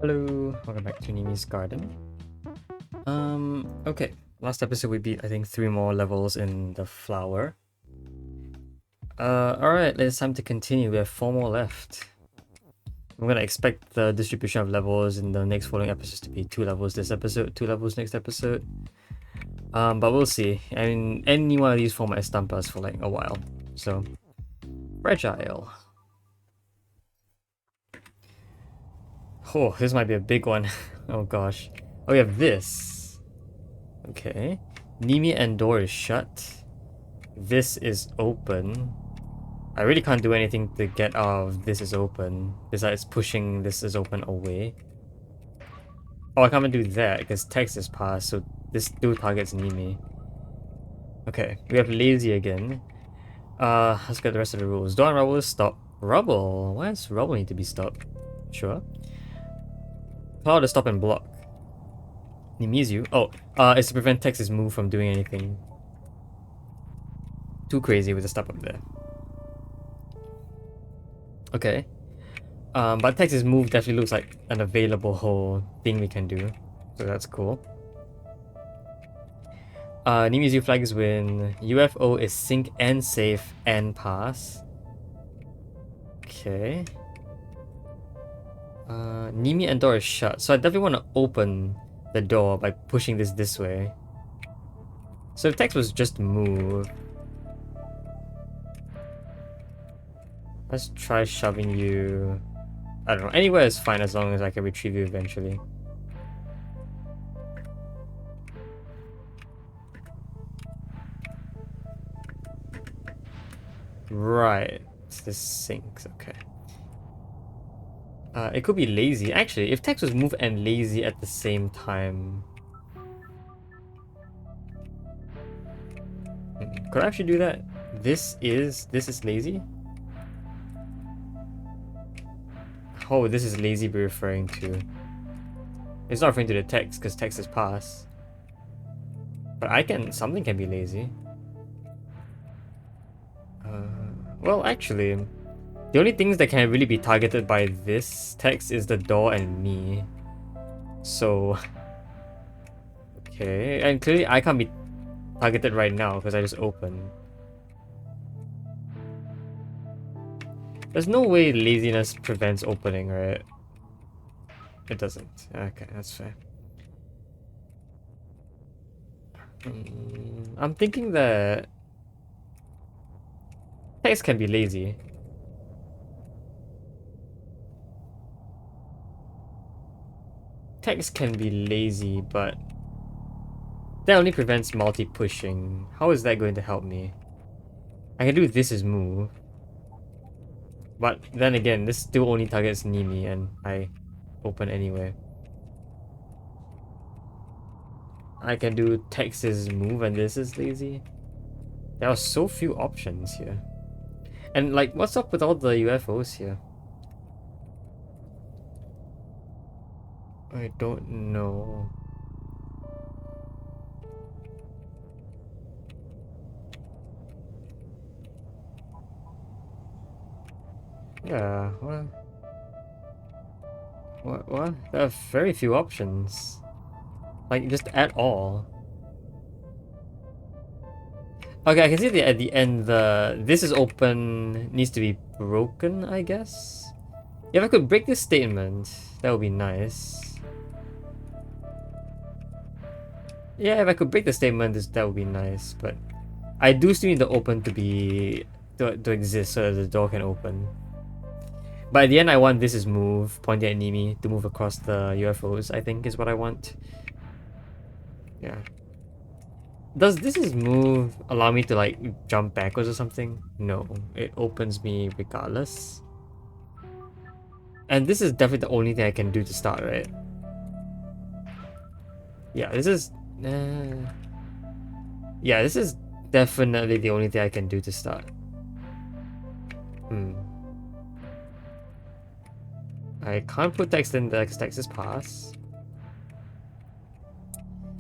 Hello, welcome back to Nimi's Garden. Okay. Last episode we beat, I think, 3 more levels in the flower. Alright, it's time to continue. We have 4 more left. I'm gonna expect the distribution of levels in the next following episodes to be 2 levels this episode, 2 levels next episode. But we'll see. I mean, any one of these formats stump us for like a while. So, fragile. Oh, this might be a big one. Oh gosh. Oh, we have this. Okay. Nimi and door is shut. This is open. I really can't do anything to get out of this is open, besides pushing this is open away. Oh, I can't even do that because text is passed, so this still targets Nimi. Okay, we have lazy again. Let's get the rest of the rules. Door and rubble is stop. Rubble? Why does rubble need to be stopped? Sure. Cloud is stop and block. Nimizu. Oh, it's to prevent Tex's move from doing anything too crazy with the stuff up there. Okay. But Tex's move definitely looks like an available whole thing we can do. So that's cool. Nimizu flags win. UFO is sync and safe and pass. Okay. Nimi and door is shut. So I definitely want to open the door by pushing this way. So if Tex was just move. Let's try shoving you. I don't know. Anywhere is fine as long as I can retrieve you eventually. Right. This sinks. Okay. It could be lazy. Actually, if Tex was move and lazy at the same time. Could I actually do that? This is lazy? Oh, this is lazy be referring to. It's not referring to the text because text is pass. But something can be lazy. Well, actually, the only things that can really be targeted by this text is the door and me. So, okay, and clearly I can't be targeted right now because I just opened. There's no way laziness prevents opening, right? It doesn't. Okay, that's fair. I'm thinking that text can be lazy. Text can be lazy, but that only prevents multi-pushing. How is that going to help me? I can do this as move. But then again, this still only targets Nimi and I open anyway. I can do Tex's move and this is lazy. There are so few options here. And like, what's up with all the UFOs here? I don't know. Yeah, what? There are very few options. Like, just at all. Okay, I can see at the end this is open needs to be broken, I guess. If I could break this statement, that would be nice. Yeah, if I could break the statement, that would be nice, but I do still need the open to exist so that the door can open. But at the end, I want this is move, pointing at Nimi to move across the UFOs, I think is what I want. Yeah. Does this is move allow me to like jump backwards or something? No, it opens me regardless. And this is definitely the only thing I can do to start, right? Yeah, this is... yeah, this is definitely the only thing I can do to start. I can't put text in there because text is pass.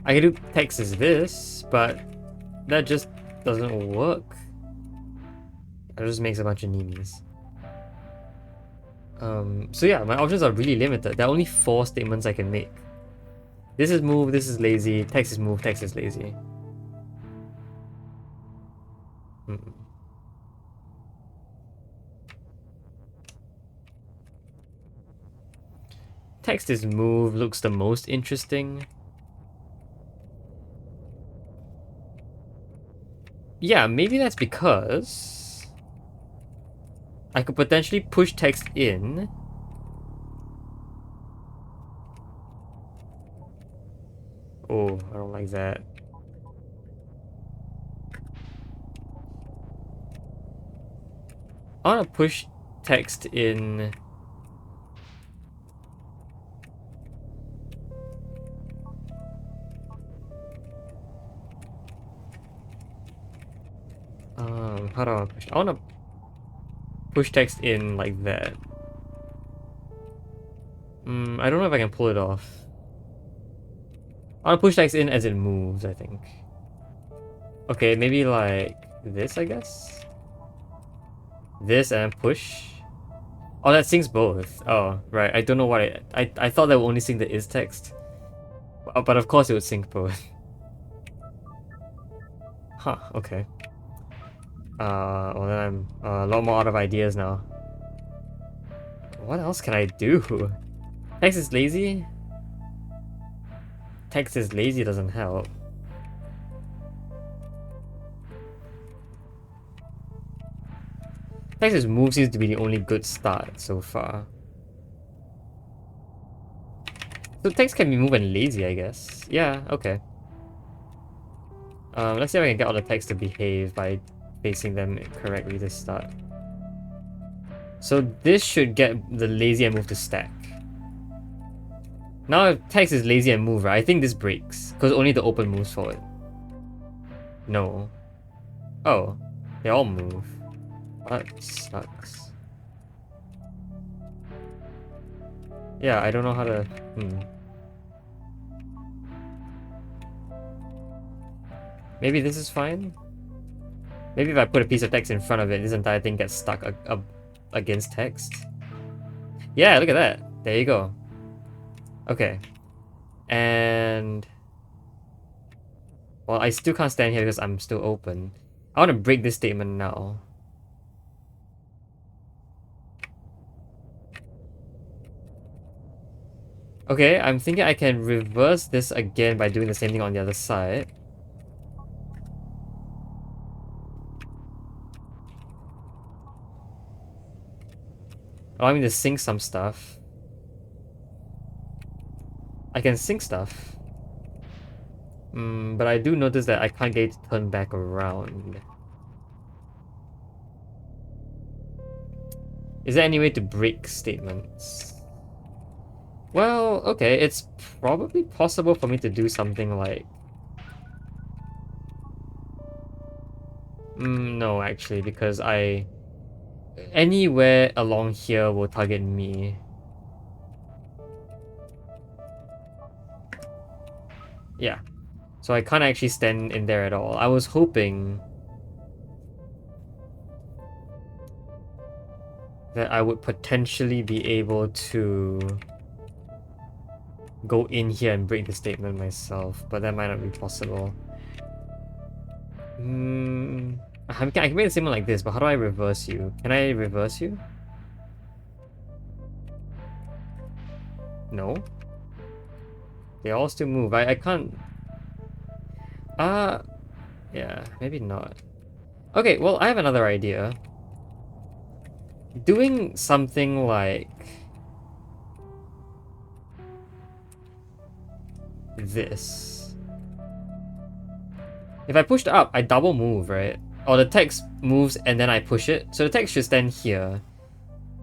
I can do text as this, but that just doesn't work. It just makes a bunch of Nimis. So yeah, my options are really limited. There are only 4 statements I can make. This is move, this is lazy, text is move, text is lazy. Hmm. Text is move looks the most interesting. Yeah, maybe that's because I could potentially push text in. Oh, I don't like that. I want to push text in. How do I want to push? I want to push text in like that. I don't know if I can pull it off. I want to push text in as it moves, I think. Okay, maybe like this, I guess? This and push. Oh, that syncs both. Oh, right. I don't know why. I thought that would only sync the is text. But of course it would sync both. Huh, okay. Well then I'm a lot more out of ideas now. What else can I do? Text is lazy? Text is lazy doesn't help. Text is move seems to be the only good start so far. So text can be move and lazy, I guess. Yeah, okay. Let's see if I can get all the text to behave by facing them correctly to start. So this should get the lazy and move to stack. Now if text is lazy and move, right? I think this breaks. Because only the open moves forward. No. Oh. They all move. That sucks. Yeah, I don't know how to... Maybe this is fine? Maybe if I put a piece of text in front of it, this entire thing gets stuck against text. Yeah, look at that. There you go. Okay. And... Well, I still can't stand here because I'm still open. I want to break this statement now. Okay, I'm thinking I can reverse this again by doing the same thing on the other side. Allow me to sync some stuff. I can sync stuff. But I do notice that I can't get it to turn back around. Is there any way to break statements? Well, okay, it's probably possible for me to do something like... no, actually, because anywhere along here will target me. Yeah. So I can't actually stand in there at all. I was hoping that I would potentially be able to go in here and break the statement myself, but that might not be possible. I can make the statement like this, but how do I reverse you? Can I reverse you? No? They all still move. I can't... yeah, maybe not. Okay, well, I have another idea. Doing something like... this. If I pushed up, I double move, right? Or the text moves and then I push it. So the text should stand here.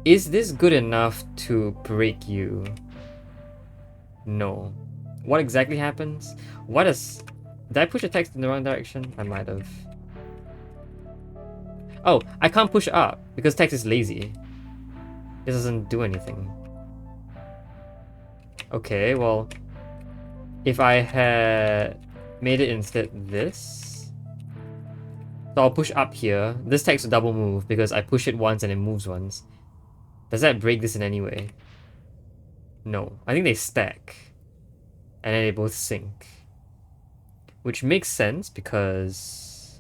Is this good enough to break you? No. What exactly happens? What is... Did I push the text in the wrong direction? I might have. Oh, I can't push up because text is lazy. This doesn't do anything. Okay, well... If I had made it instead this... So I'll push up here. This text will double move because I push it once and it moves once. Does that break this in any way? No. I think they stack. And then they both sync. Which makes sense because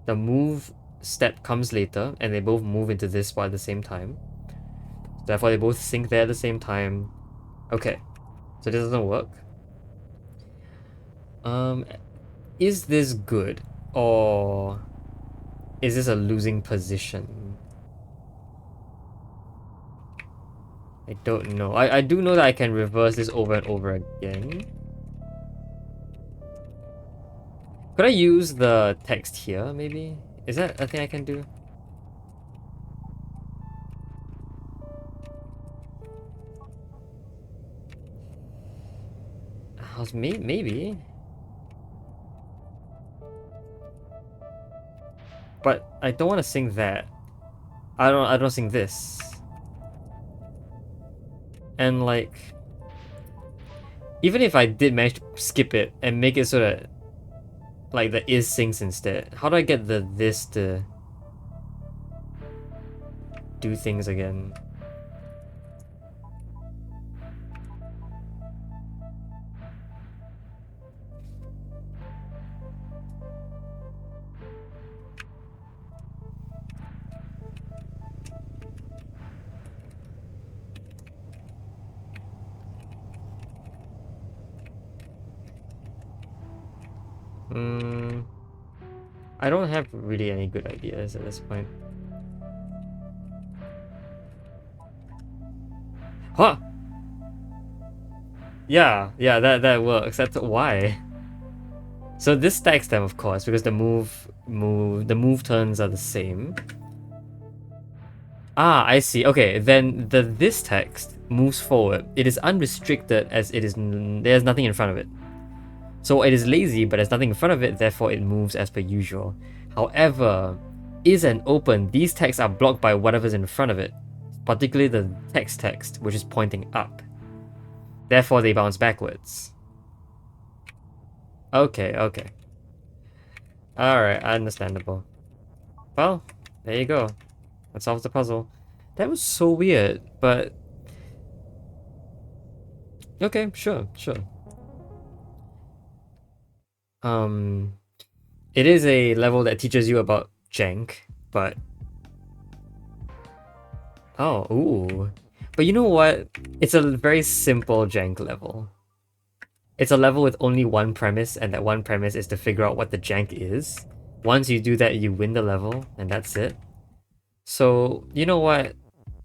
the move step comes later and they both move into this spot at the same time. Therefore they both sync there at the same time. Okay. So this doesn't work. Is this good? Or is this a losing position? I don't know. I do know that I can reverse this over and over again. Could I use the text here, maybe? Is that a thing I can do? Maybe. But I don't want to sing that. I don't sing this. And like, even if I did manage to skip it and make it so that like the is sings instead, how do I get the this to do things again? I don't have really any good ideas at this point. Huh! Yeah, that works. That's why. So this stacks them, of course, because the move turns are the same. Ah, I see. Okay, then this text moves forward. It is unrestricted as it is there's nothing in front of it. So it is lazy, but there's nothing in front of it, therefore it moves as per usual. However, is and open, these texts are blocked by whatever's in front of it, particularly the text, which is pointing up. Therefore, they bounce backwards. Okay. Alright, understandable. Well, there you go. That solves the puzzle. That was so weird, but... Okay, sure. It is a level that teaches you about jank, but... Oh, ooh. But you know what? It's a very simple jank level. It's a level with only one premise, and that one premise is to figure out what the jank is. Once you do that, you win the level, and that's it. So, you know what?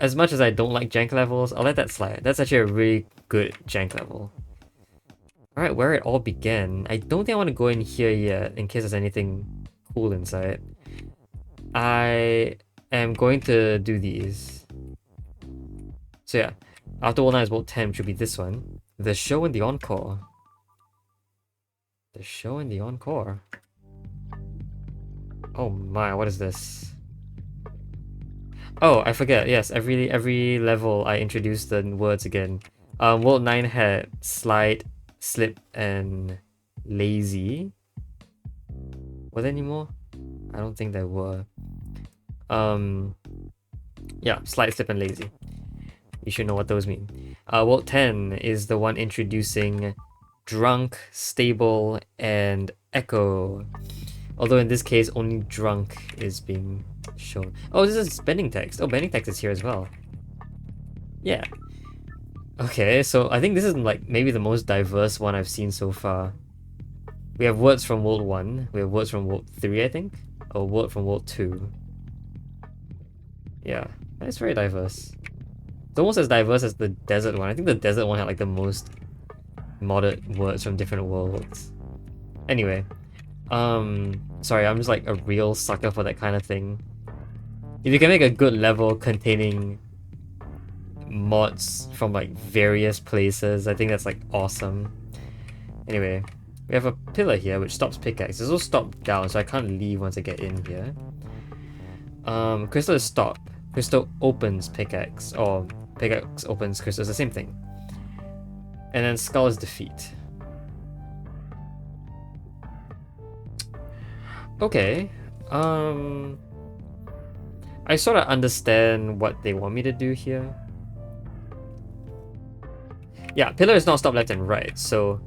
As much as I don't like jank levels, I'll let that slide. That's actually a really good jank level. Alright, where it all began. I don't think I want to go in here yet, in case there's anything cool inside. I am going to do these. So yeah, after World 9 is World 10, which would be this one. The show and the encore. The show and the encore. Oh my, what is this? Oh, I forget. Yes, every level I introduce the words again. World 9 had slide, slip, and lazy. Were there any more? I don't think there were. Yeah, slide, slip, and lazy. You should know what those mean. World 10 is the one introducing drunk, stable, and echo. Although in this case, only drunk is being shown. Oh, this is bending text. Oh, bending text is here as well. Yeah. Okay, so I think this is like maybe the most diverse one I've seen so far. We have words from World 1. We have words from World 3, I think. Or word from World 2. Yeah, it's very diverse. It's almost as diverse as the desert one. I think the desert one had like the most modded words from different worlds. Anyway, sorry, I'm just like a real sucker for that kind of thing. If you can make a good level containing mods from like various places, I think that's like awesome. Anyway, we have a pillar here which stops pickaxe. There's also stop down, so I can't leave once I get in here. Crystal is stop. Crystal opens pickaxe, or pickaxe opens crystal. It's the same thing. And then skull is defeat. Okay. I sort of understand what they want me to do here. Yeah, pillar is not stop left and right, so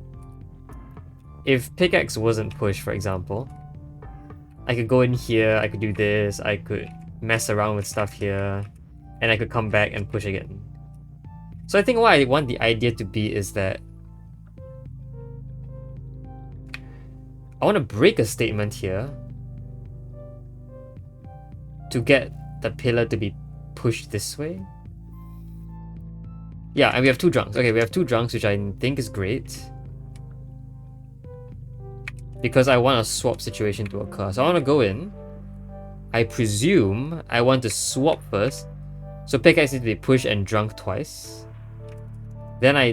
if pickaxe wasn't pushed, for example, I could go in here, I could do this, I could mess around with stuff here, and I could come back and push again. So I think what I want the idea to be is that I want to break a statement here to get the pillar to be pushed this way. Yeah, and we have 2 drunks. Okay, we have 2 drunks, which I think is great. Because I want a swap situation to occur. So I want to go in. I presume I want to swap first. So pickaxe needs to be pushed and drunk twice. Then I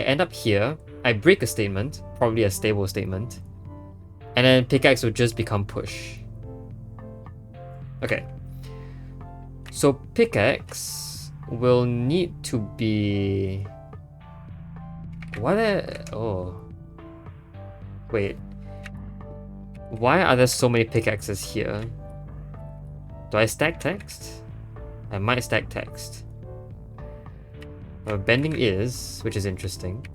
end up here. I break a statement, probably a stable statement. And then pickaxe will just become push. Okay. So pickaxe will need to be... Oh. Wait. Why are there so many pickaxes here? Do I stack text? I might stack text. Bending is, which is interesting.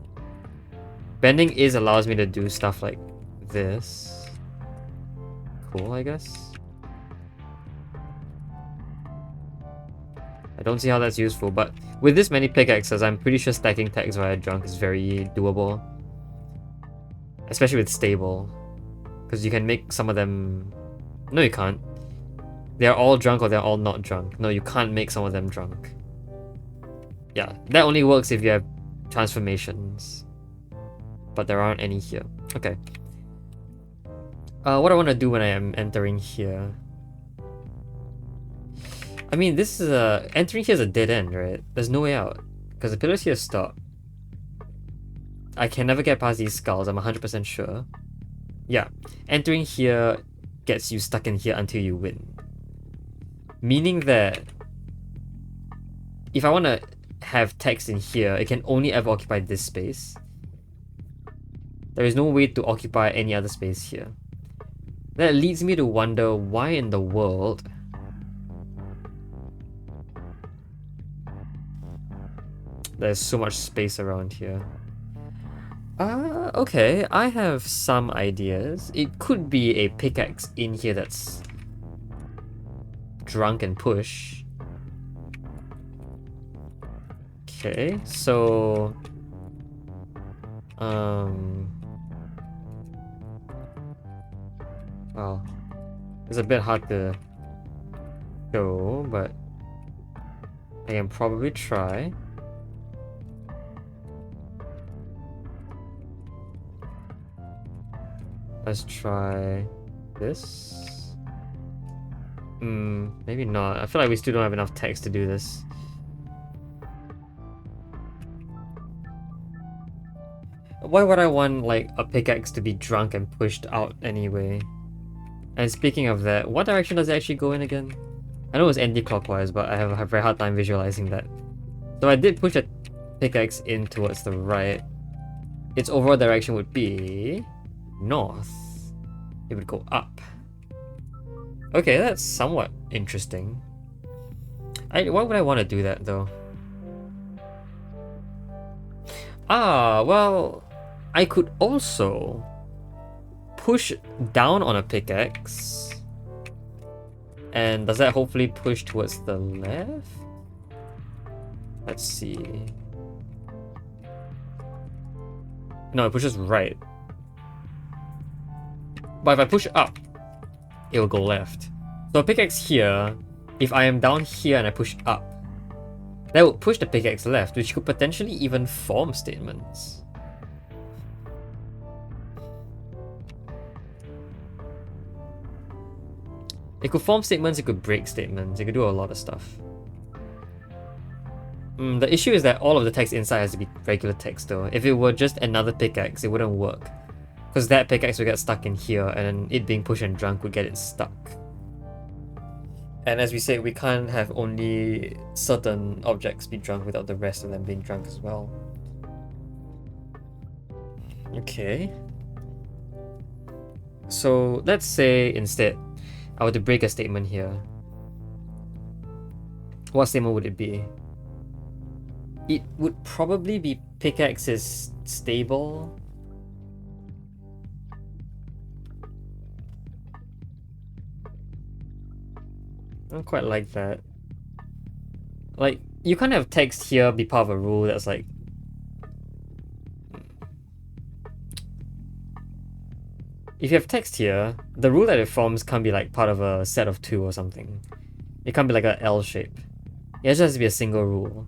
Bending is allows me to do stuff like this. Cool, I guess. I don't see how that's useful, but with this many pickaxes, I'm pretty sure stacking text via drunk is very doable. Especially with stable. Because you can make some of them... No, you can't. They're all drunk or they're all not drunk. No, you can't make some of them drunk. Yeah, that only works if you have transformations. But there aren't any here. Okay. What I want to do when I am entering here... I mean, this is a... Entering here is a dead end, right? There's no way out. Because the pillars here stop. I can never get past these skulls, I'm 100% sure. Yeah, entering here gets you stuck in here until you win. Meaning that if I want to have text in here, it can only ever occupy this space. There is no way to occupy any other space here. That leads me to wonder why in the world there's so much space around here. Okay, I have some ideas. It could be a pickaxe in here that's drunk and push. Okay, so... Well, it's a bit hard to go, but I can probably try. Let's try this. Maybe not. I feel like we still don't have enough text to do this. Why would I want like a pickaxe to be drunk and pushed out anyway? And speaking of that, what direction does it actually go in again? I know it's anti-clockwise, but I have a very hard time visualizing that. So I did push a pickaxe in towards the right. Its overall direction would be north. It would go up. Okay, that's somewhat interesting. Why would I want to do that though? Well, I could also push down on a pickaxe. And does that hopefully push towards the left? Let's see. No, it pushes right. But if I push up, it will go left. So a pickaxe here, if I am down here and I push up, that would push the pickaxe left, which could potentially even form statements. It could form statements, it could break statements, it could do a lot of stuff. The issue is that all of the text inside has to be regular text though. If it were just another pickaxe, it wouldn't work. Because that pickaxe would get stuck in here, and then it being pushed and drunk would get it stuck. And as we said, we can't have only certain objects be drunk without the rest of them being drunk as well. Okay. So let's say instead, I were to break a statement here. What statement would it be? It would probably be pickaxe is stable. I don't quite like that. Like, you can't have text here be part of a rule that's like... If you have text here, the rule that it forms can't be like part of a set of 2 or something. It can't be like a L shape. It just has to be a single rule.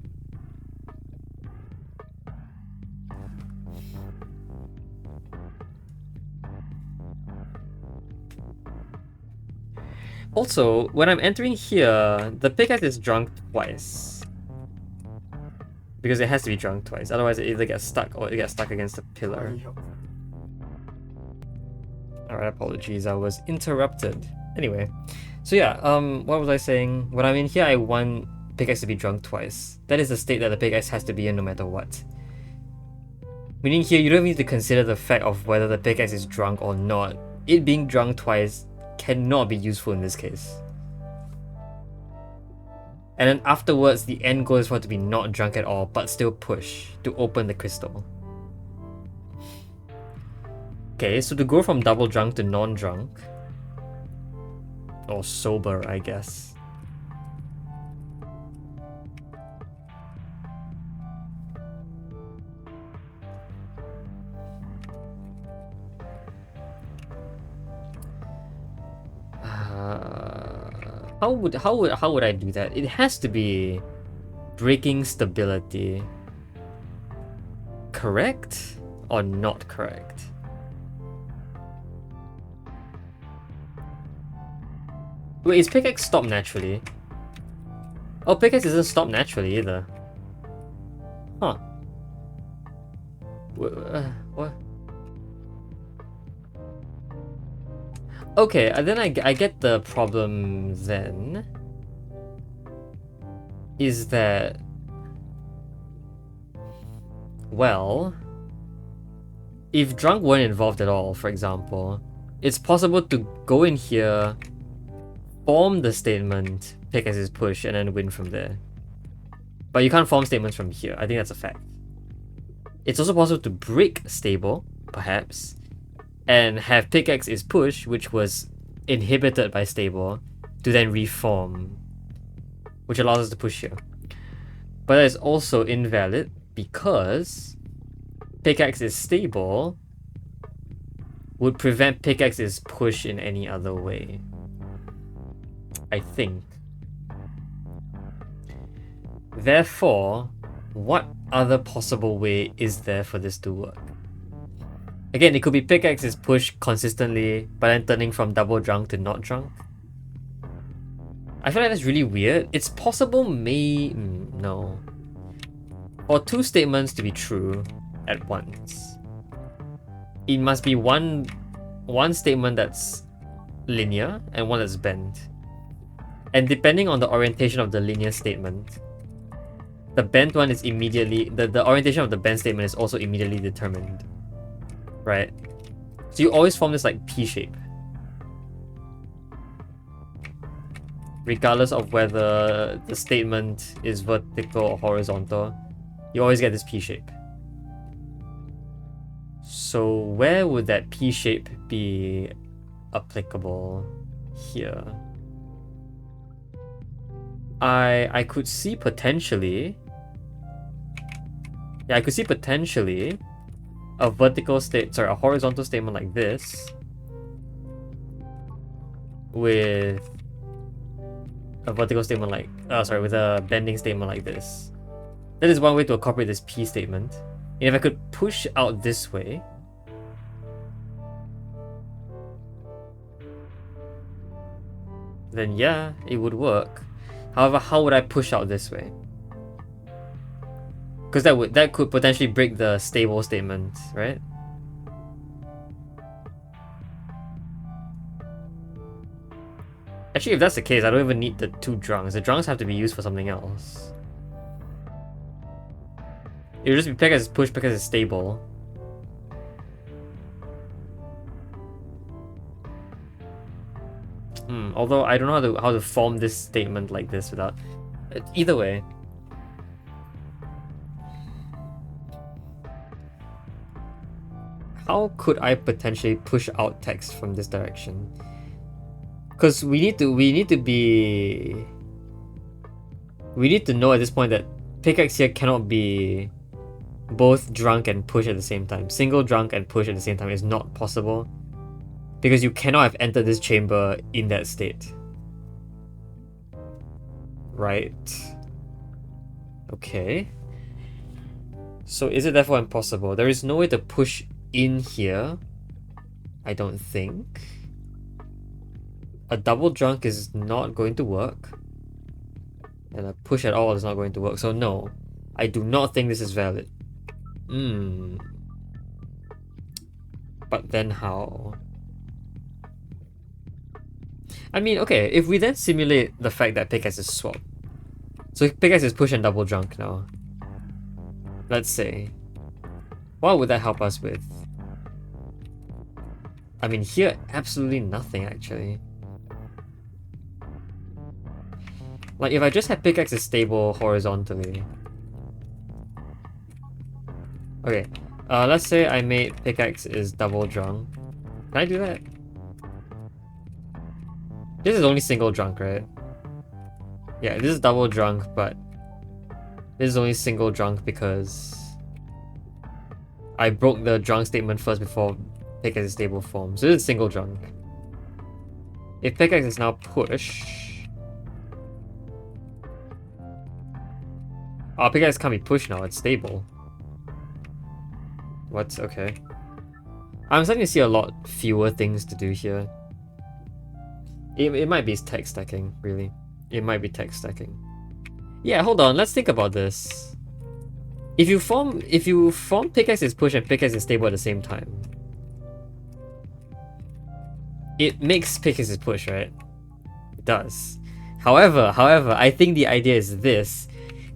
Also, when I'm entering here, the pickaxe is drunk twice. Because it has to be drunk twice, otherwise it either gets stuck or it gets stuck against a pillar. Alright, apologies, I was interrupted. Anyway, so yeah, what was I saying? When I'm in here, I want pickaxe to be drunk twice. That is the state that the pickaxe has to be in no matter what. Meaning here, you don't need to consider the fact of whether the pickaxe is drunk or not. It being drunk twice cannot be useful in this case. And then afterwards, the end goal is for it to be not drunk at all, but still push to open the crystal. Okay, so to go from double drunk to non-drunk, or sober, I guess. How would I do that? It has to be breaking stability. Correct or not correct? Wait, is pickaxe stop naturally? Oh, pickaxe doesn't stop naturally either. Huh. What? Okay, then I get the problem then. Is that... Well... If drunk weren't involved at all, for example, it's possible to go in here, form the statement, pickaxe is push, and then win from there. But you can't form statements from here. I think that's a fact. It's also possible to break stable, perhaps, and have pickaxe is push, which was inhibited by stable, to then reform, which allows us to push here. But that is also invalid because pickaxe is stable would prevent pickaxe is push in any other way. I think. Therefore, what other possible way is there for this to work? Again, it could be pickaxe is push consistently, but then turning from double drunk to not drunk. I feel like that's really weird. It's possible, no. For 2 statements to be true at once, it must be one statement that's linear and one that's bent. And depending on the orientation of the linear statement, the bent one is immediately... The orientation of the bent statement is also immediately determined. Right? So you always form this like P shape. Regardless of whether the statement is vertical or horizontal, you always get this P shape. So where would that P shape be applicable here? I could see potentially... Yeah, I could see potentially a a horizontal statement like this with a vertical statement like, with a bending statement like this. That is one way to incorporate this P statement. And if I could push out this way, then yeah, it would work. However, how would I push out this way? Because that could potentially break the stable statement, right? Actually, if that's the case, I don't even need the 2 drunks. The drunks have to be used for something else. It would just be pickaxe is push because it's stable. Although I don't know how to form this statement like this without... Either way. How could I potentially push out text from this direction? Because we need to know at this point that pickaxe here cannot be both drunk and push at the same time. Single drunk and push at the same time is not possible, because you cannot have entered this chamber in that state. Right. Okay. So is it therefore impossible? There is no way to push in here, I don't think. A double drunk is not going to work, and a push at all is not going to work. So no, I do not think this is valid. But then how? I mean, okay, if we then simulate the fact that pickaxe is swap. So pickaxe is push and double drunk now. Let's say. What would that help us with? I mean, here, absolutely nothing actually. Like, if I just had pickaxe is stable horizontally. Okay, let's say I made pickaxe is double drunk. Can I do that? This is only single drunk, right? Yeah, this is double drunk, but this is only single drunk because I broke the drunk statement first before pickaxe is stable form. So this is single drunk. If pickaxe is now push... Oh, pickaxe can't be pushed now, it's stable. What? Okay. I'm starting to see a lot fewer things to do here. It might be text stacking, really. It might be text stacking. Yeah, hold on, let's think about this. If you form pickaxe is push and pickaxe is stable at the same time, it makes pickaxe is push, right? It does. However, I think the idea is this.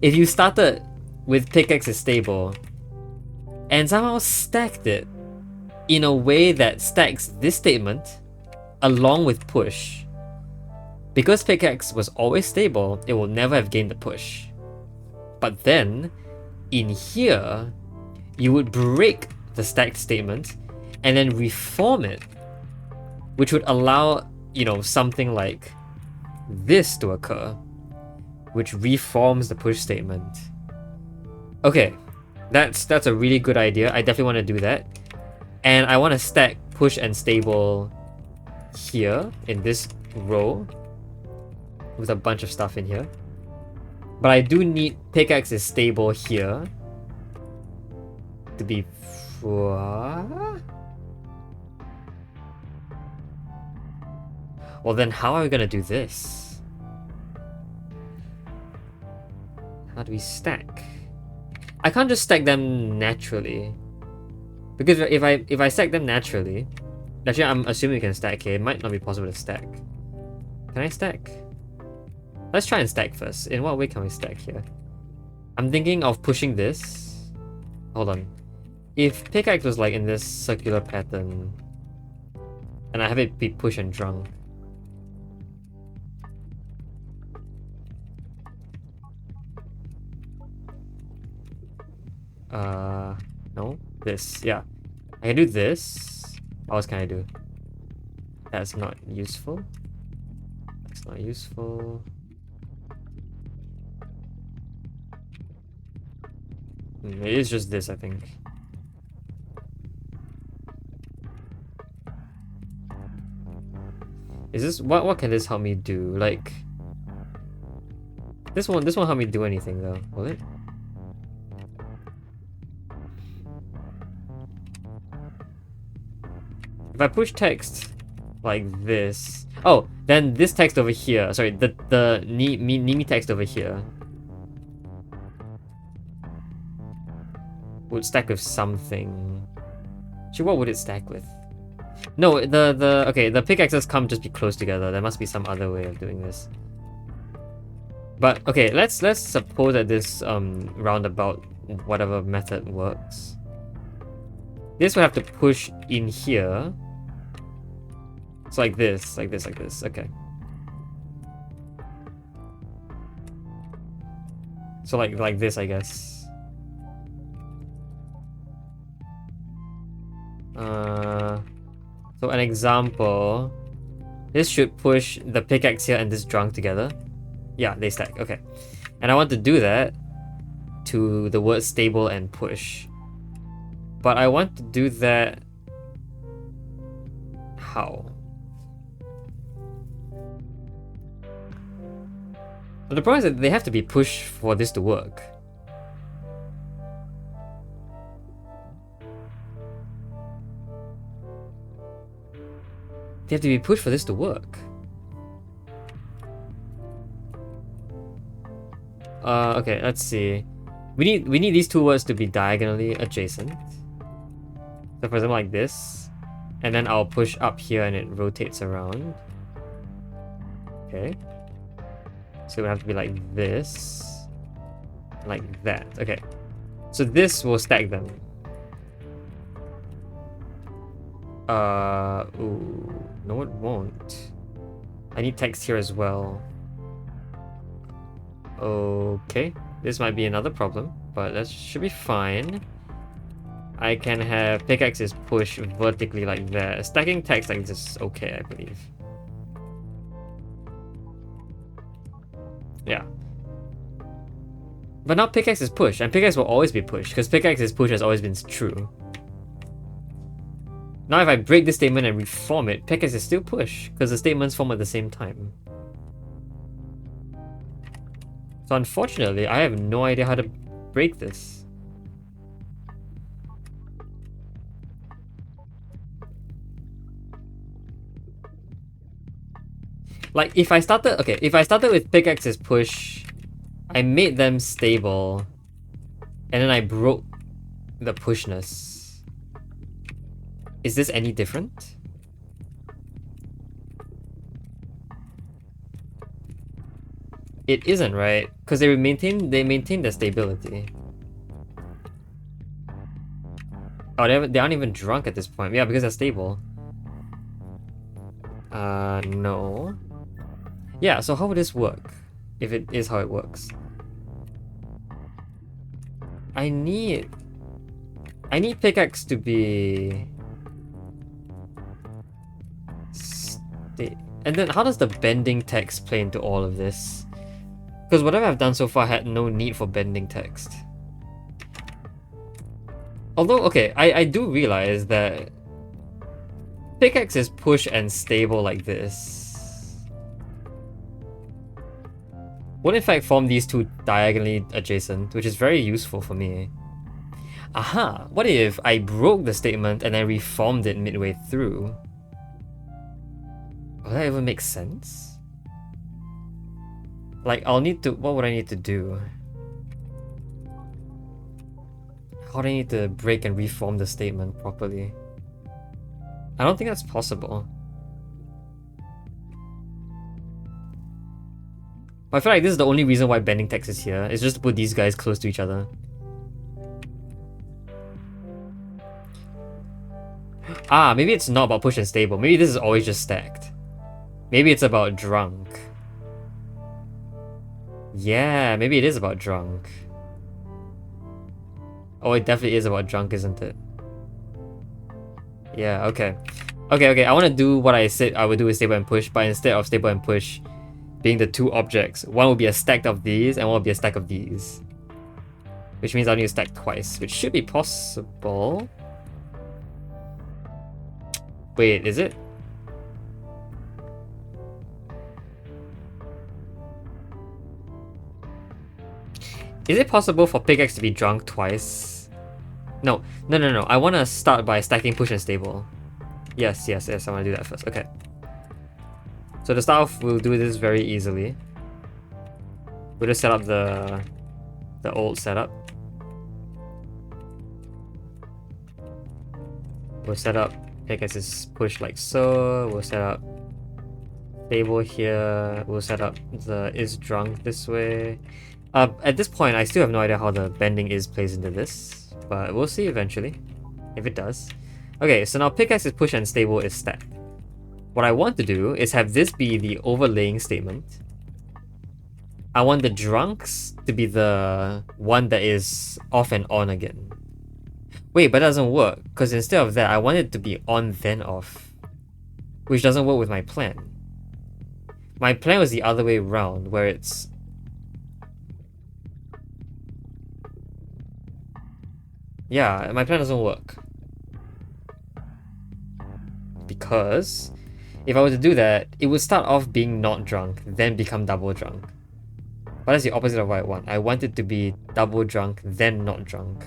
If you started with pickaxe is stable and somehow stacked it in a way that stacks this statement along with push, because pickaxe was always stable, it will never have gained the push. But then, in here, you would break the stacked statement and then reform it, which would allow, you know, something like this to occur, which reforms the push statement. Okay, that's a really good idea. I definitely want to do that. And I want to stack push and stable here in this row with a bunch of stuff in here. But I do need pickaxe is stable here to be... Well, then how are we gonna do this? How do we stack? I can't just stack them naturally, because if I stack them naturally, actually I'm assuming we can stack here. It might not be possible to stack. Can I stack? Let's try and stack first. In what way can we stack here? I'm thinking of pushing this. Hold on. If pickaxe was like in this circular pattern, and I have it be push and drunk. No? This, yeah. I can do this. What else can I do? That's not useful. That's not useful. It is just this, I think. Is this what can this help me do? Like this won't help me do anything though, will it? If I push text like this, oh, then this text over here, sorry, the Nimi text over here would stack with something. Actually, what would it stack with? No, okay, the pickaxes can't just be close together. There must be some other way of doing this. But okay, let's suppose that this roundabout whatever method works. This would have to push in here. It's like this, like this, like this. Okay. So like this, I guess. So an example, this should push the pickaxe here and this drunk together. Yeah, they stack, okay. And I want to do that to the word stable and push. But I want to do that... How? But the problem is that they have to be pushed for this to work. They have to be pushed for this to work. Okay, let's see. We need these two words to be diagonally adjacent. So for example, like this. And then I'll push up here and it rotates around. Okay. So it would have to be like this. Like that. Okay. So this will stack them. Ooh. No, it won't. I need text here as well. Okay. This might be another problem, but that should be fine. I can have pickaxes push vertically like that. Stacking text like this is okay, I believe. Yeah. But now pickaxe is push, and pickaxe will always be pushed, because pickaxe's push has always been true. Now if I break this statement and reform it, pickaxe is still push, because the statements form at the same time. So unfortunately, I have no idea how to break this. Like if I started with pickaxes push, I made them stable, and then I broke the pushness. Is this any different? It isn't, right? Because they maintain the stability. Oh, they aren't even drunk at this point. Yeah, because they're stable. No. Yeah, so how would this work? If it is how it works. I need pickaxe to be... And then how does the bending text play into all of this? Because whatever I've done so far had no need for bending text. Although, okay, I do realize that pickaxe is push and stable like this. Would in fact form these two diagonally adjacent, which is very useful for me. Aha! What if I broke the statement and then reformed it midway through? Will that even make sense? Like, what would I need to do? How do I need to break and reform the statement properly? I don't think that's possible. But I feel like this is the only reason why bending text is here. It's just to put these guys close to each other. Ah, maybe it's not about push and stable. Maybe this is always just stacked. Maybe it's about drunk. Yeah, maybe it is about drunk. Oh, it definitely is about drunk, isn't it? Yeah, okay. Okay, I want to do what I said I would do with stable and push, but instead of stable and push being the two objects, one will be a stack of these and one will be a stack of these. Which means I'll need to stack twice, which should be possible. Wait, is it? Is it possible for pickaxe to be drunk twice? No. I want to start by stacking push and stable. Yes, I want to do that first. Okay. So to start off, we'll do this very easily. We'll just set up the old setup. We'll set up pickaxe's push like so. We'll set up stable here. We'll set up the is drunk this way. At this point, I still have no idea how the bending is plays into this, but we'll see eventually, if it does. Okay, so now pickaxe's push and stable is stacked. What I want to do is have this be the overlaying statement. I want the drunks to be the one that is off and on again. Wait, but that doesn't work, because instead of that, I want it to be on then off. Which doesn't work with my plan. My plan was the other way around, where it's... Yeah, my plan doesn't work. Because if I were to do that, it would start off being not drunk, then become double drunk. But that's the opposite of what I want. I want it to be double drunk, then not drunk.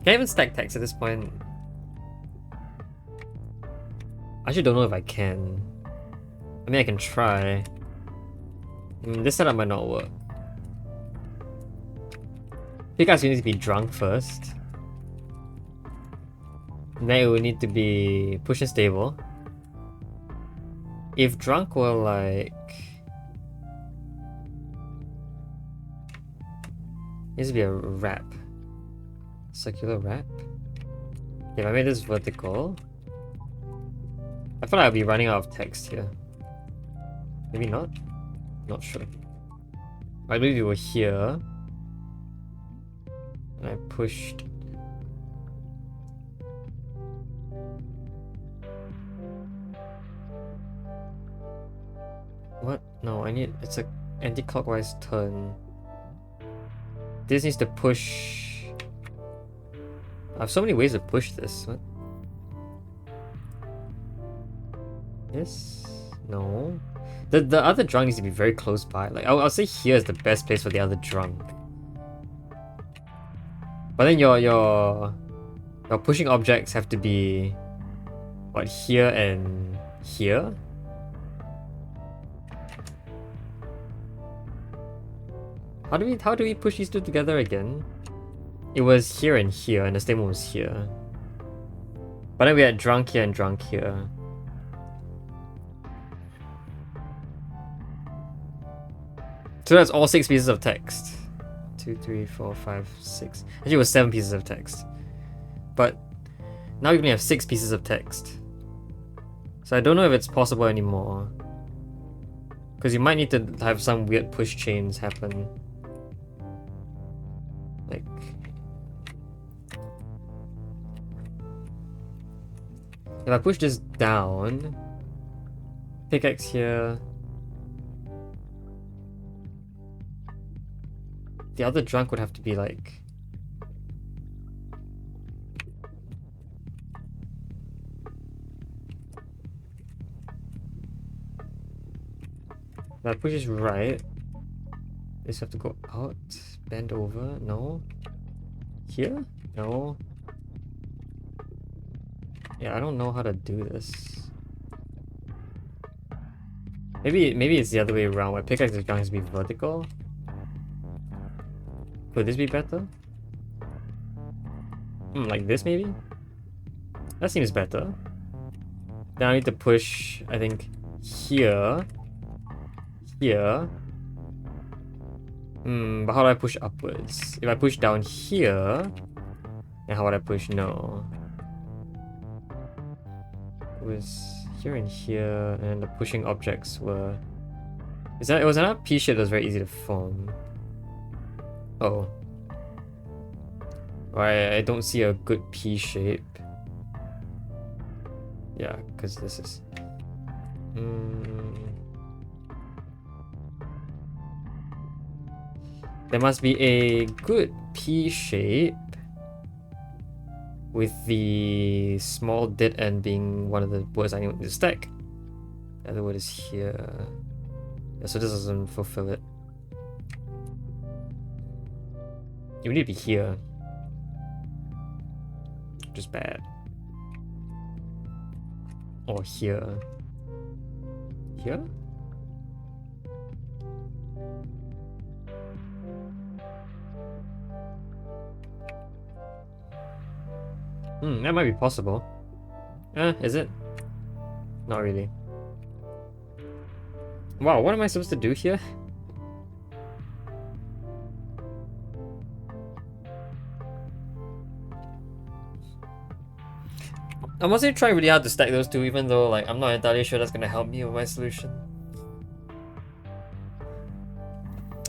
Can I even stack text at this point? I actually don't know if I can. I mean, I can try. This setup might not work. Because you need to be drunk first. And then it will need to be push and stable. If drunk were like... It needs to be a wrap. Circular wrap? If I made this vertical... I feel like I'll be running out of text here. Maybe not? Not sure. I believe you were here. And I pushed... What? No, I need... It's a anti-clockwise turn. This needs to push... I have so many ways to push this. What? This? No. The other drunk needs to be very close by. Like I'll say here is the best place for the other drunk. But then your pushing objects have to be what, here and here? How do we push these two together again? It was here and here, and the statement was here. But then we had drunk here and drunk here. So that's all 6 pieces of text. 2, 3, 4, 5, 6. Actually, it was 7 pieces of text. But now we only have 6 pieces of text. So I don't know if it's possible anymore. Because you might need to have some weird push chains happen. Like... If I push this down... Pickaxe here... The other drunk would have to be like... If I push this right, this have to go out, bend over, no. Here? No. Yeah, I don't know how to do this. Maybe it's the other way around, where pickaxe is going to be vertical. Would this be better? Like this maybe? That seems better. Then I need to push, I think, here. Here. But how do I push upwards? If I push down here, then how would I push? No. It was here and here, and the pushing objects were... It was another P shape that was very easy to form. Oh. I don't see a good P shape. Yeah, because this is... There must be a good P shape with the small dead end being one of the words I need to stack. The other word is here. Yeah, so this doesn't fulfill it. You need to be here. Just bad. Or here. Here? That might be possible. Is it? Not really. Wow, what am I supposed to do here? I'm also trying really hard to stack those two, even though like I'm not entirely sure that's gonna help me with my solution.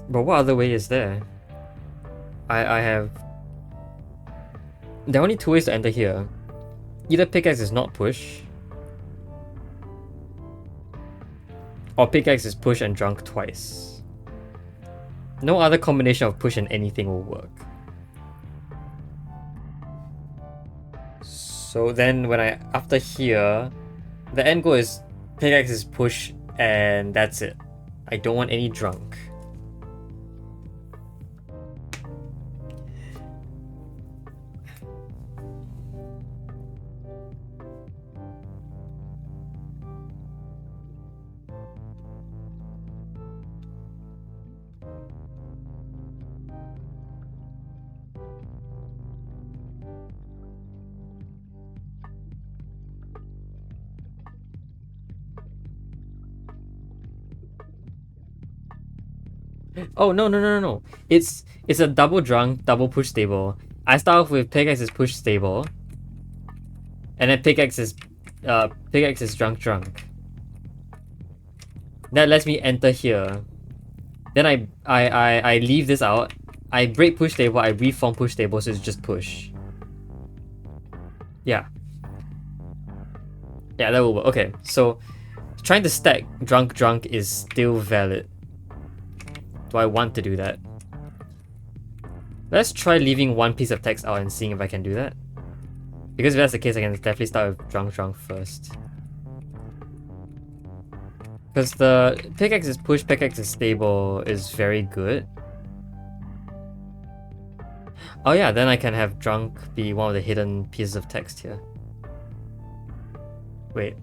But what other way is there? I have... There are only two ways to enter here. Either pickaxe is not push, or pickaxe is push and drunk twice. No other combination of push and anything will work. So then when I... After here, the end goal is pickaxe is push and that's it. I don't want any drunk. Oh, no. It's a double drunk, double push stable. I start off with pickaxe is push stable. And then pickaxe is drunk. That lets me enter here. Then I leave this out. I break push stable, I reform push stable, so it's just push. Yeah. Yeah, that will work. Okay, so trying to stack drunk is still valid. Do I want to do that? Let's try leaving one piece of text out and seeing if I can do that. Because if that's the case, I can definitely start with drunk first. Because the pickaxe is push, pickaxe is stable is very good. Oh yeah, then I can have drunk be one of the hidden pieces of text here. Wait.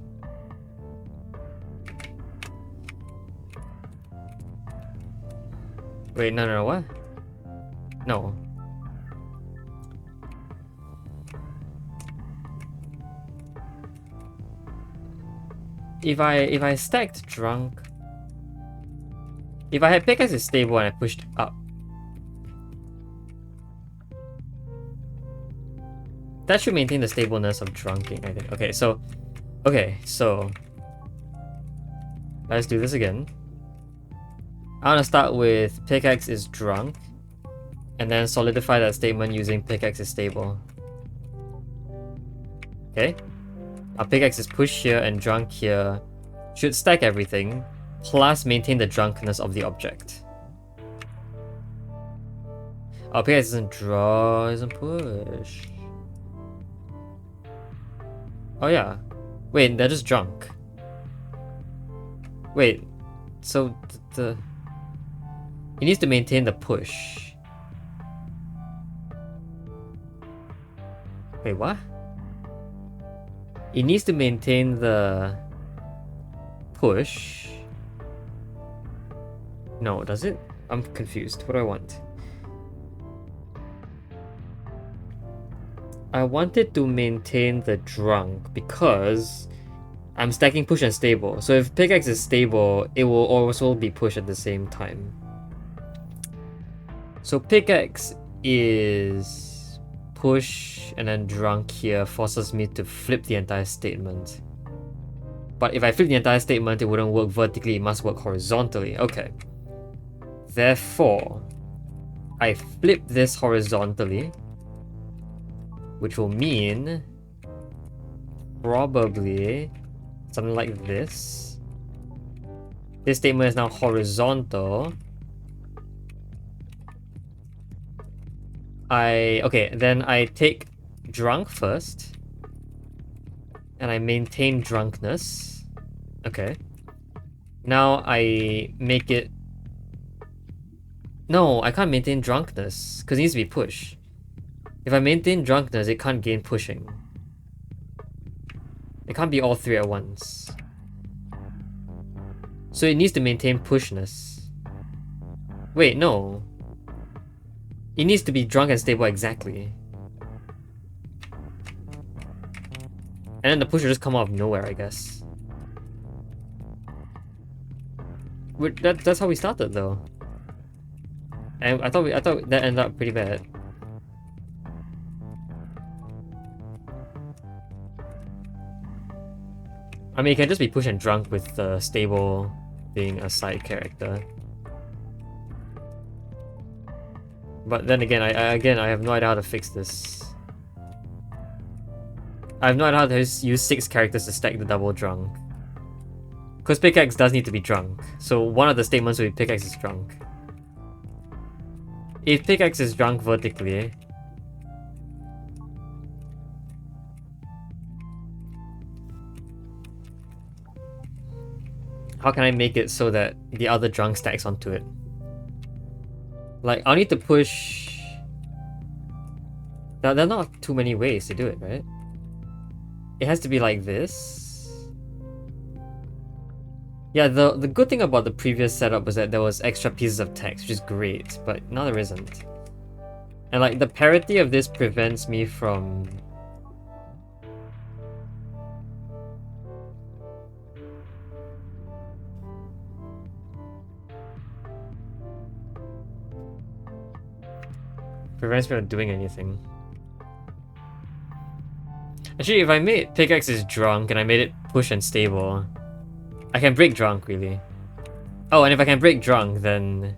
Wait, no, what? No. If I stacked drunk... If I had pickaxe is stable and I pushed up, that should maintain the stableness of drunking, I think. Okay, so let's do this again. I want to start with pickaxe is drunk, and then solidify that statement using pickaxe is stable. Okay? Our pickaxe is push here and drunk here. Should stack everything, plus maintain the drunkenness of the object. Our pickaxe isn't draw, isn't push. Oh yeah. Wait, they're just drunk. Wait, so the... It needs to maintain the push. Wait, what? It needs to maintain the push. No, does it? I'm confused. What do I want? I wanted to maintain the drunk because I'm stacking push and stable. So if pickaxe is stable, it will also be push at the same time. So pickaxe is push and then drunk here forces me to flip the entire statement. But if I flip the entire statement, it wouldn't work vertically, it must work horizontally. Okay. Therefore, I flip this horizontally, which will mean probably something like this. This statement is now horizontal. Then I take drunk first, and I maintain drunkenness. Okay. Now I make it... No, I can't maintain drunkenness, because it needs to be push. If I maintain drunkenness, it can't gain pushing. It can't be all three at once. So it needs to maintain pushness. Wait, no. It needs to be drunk and stable exactly. And then the push will just come out of nowhere, I guess. That's how we started though. And I thought that ended up pretty bad. I mean, it can just be push and drunk with the stable being a side character. But then again, I have no idea how to fix this. I have no idea how to use 6 characters to stack the double drunk. Because pickaxe does need to be drunk. So one of the statements will be pickaxe is drunk. If pickaxe is drunk vertically, how can I make it so that the other drunk stacks onto it? Like, I'll need to push... Now, there are not too many ways to do it, right? It has to be like this. Yeah, the good thing about the previous setup was that there was extra pieces of text, which is great, but now there isn't. And like, the parity of this prevents me from... prevents me from doing anything. Actually, if I made pickaxes drunk and I made it push and stable, I can break drunk, really. Oh, and if I can break drunk, then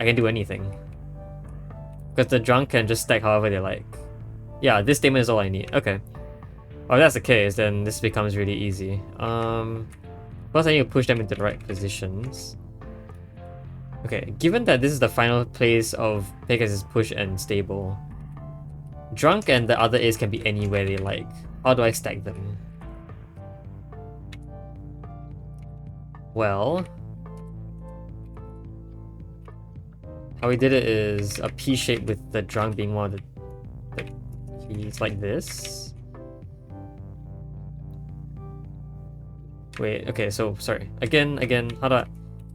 I can do anything. Because the drunk can just stack however they like. Yeah, this statement is all I need. Okay. Well, if that's the case, then this becomes really easy. First I need to push them into the right positions. Okay, given that this is the final place of pickaxes push and stable, drunk and the other A's can be anywhere they like. How do I stack them? Well, how we did it is a P shape with the drunk being one of the keys, like this. Wait, okay, so sorry. Again,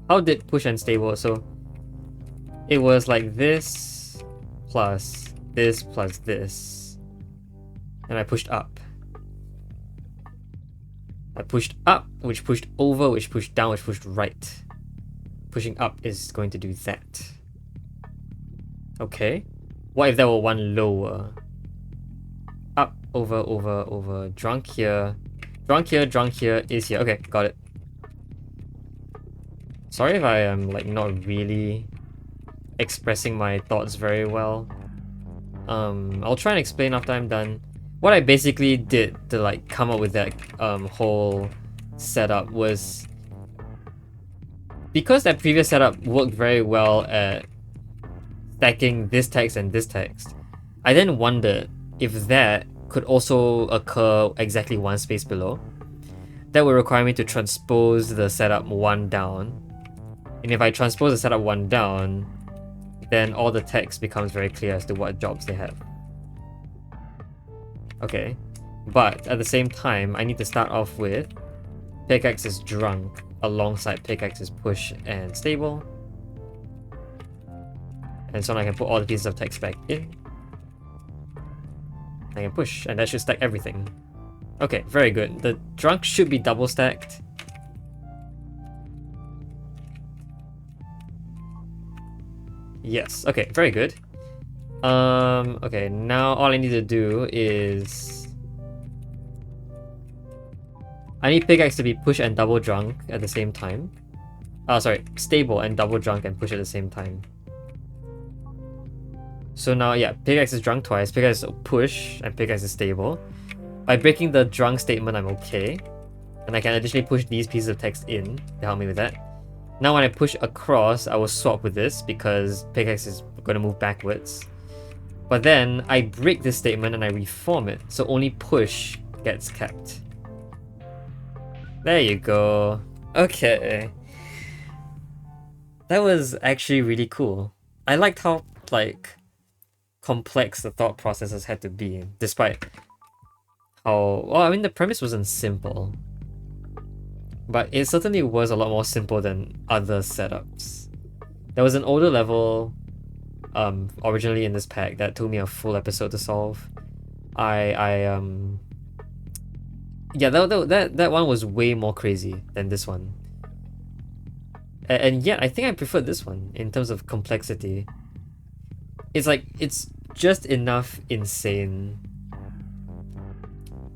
how did push and stable? So it was like this plus this plus this. And I pushed up. I pushed up, which pushed over, which pushed down, which pushed right. Pushing up is going to do that. Okay. What if there were one lower? Up, over, over, over. Drunk here, is here. Okay, got it. Sorry if I am like not really expressing my thoughts very well. I'll try and explain after I'm done. What I basically did to like come up with that whole setup was, because that previous setup worked very well at stacking this text and this text, I then wondered if that could also occur exactly one space below. That would require me to transpose the setup one down. And if I transpose the setup one down, then all the text becomes very clear as to what jobs they have. Okay, but at the same time, I need to start off with pickaxe is drunk alongside pickaxe is push and stable. And so I can put all the pieces of text back in. I can push, and that should stack everything. Okay, very good. The drunk should be double stacked. Yes, okay, very good. Okay, now all I need to do is... I need pickaxe to be push and double drunk at the same time. Sorry, stable and double drunk and push at the same time. So now, yeah, pickaxe is drunk twice, pickaxe is push, and pickaxe is stable. By breaking the drunk statement, I'm okay. And I can additionally push these pieces of text in to help me with that. Now when I push across, I will swap with this because pickaxe is going to move backwards. But then I break this statement and I reform it, so only push gets kept. There you go. Okay. That was actually really cool. I liked how, like, complex the thought processes had to be, despite how... Well, I mean, the premise wasn't simple. But it certainly was a lot more simple than other setups. There was an older level originally in this pack that took me a full episode to solve. Yeah, that one was way more crazy than this one. And yet I think I prefer this one in terms of complexity. It's like, it's just enough insane.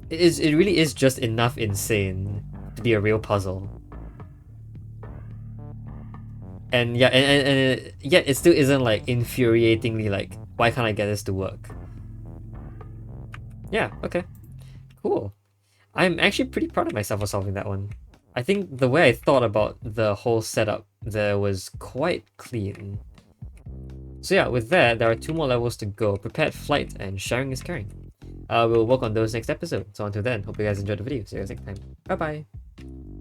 It really is just enough insane to be a real puzzle. And yeah, and yet it still isn't like infuriatingly like, why can't I get this to work? Yeah, okay. Cool. I'm actually pretty proud of myself for solving that one. I think the way I thought about the whole setup there was quite clean. So yeah, with that, there are 2 more levels to go. Prepared flight and sharing is caring. We'll work on those next episode. So until then, hope you guys enjoyed the video. See you guys next time. Bye bye.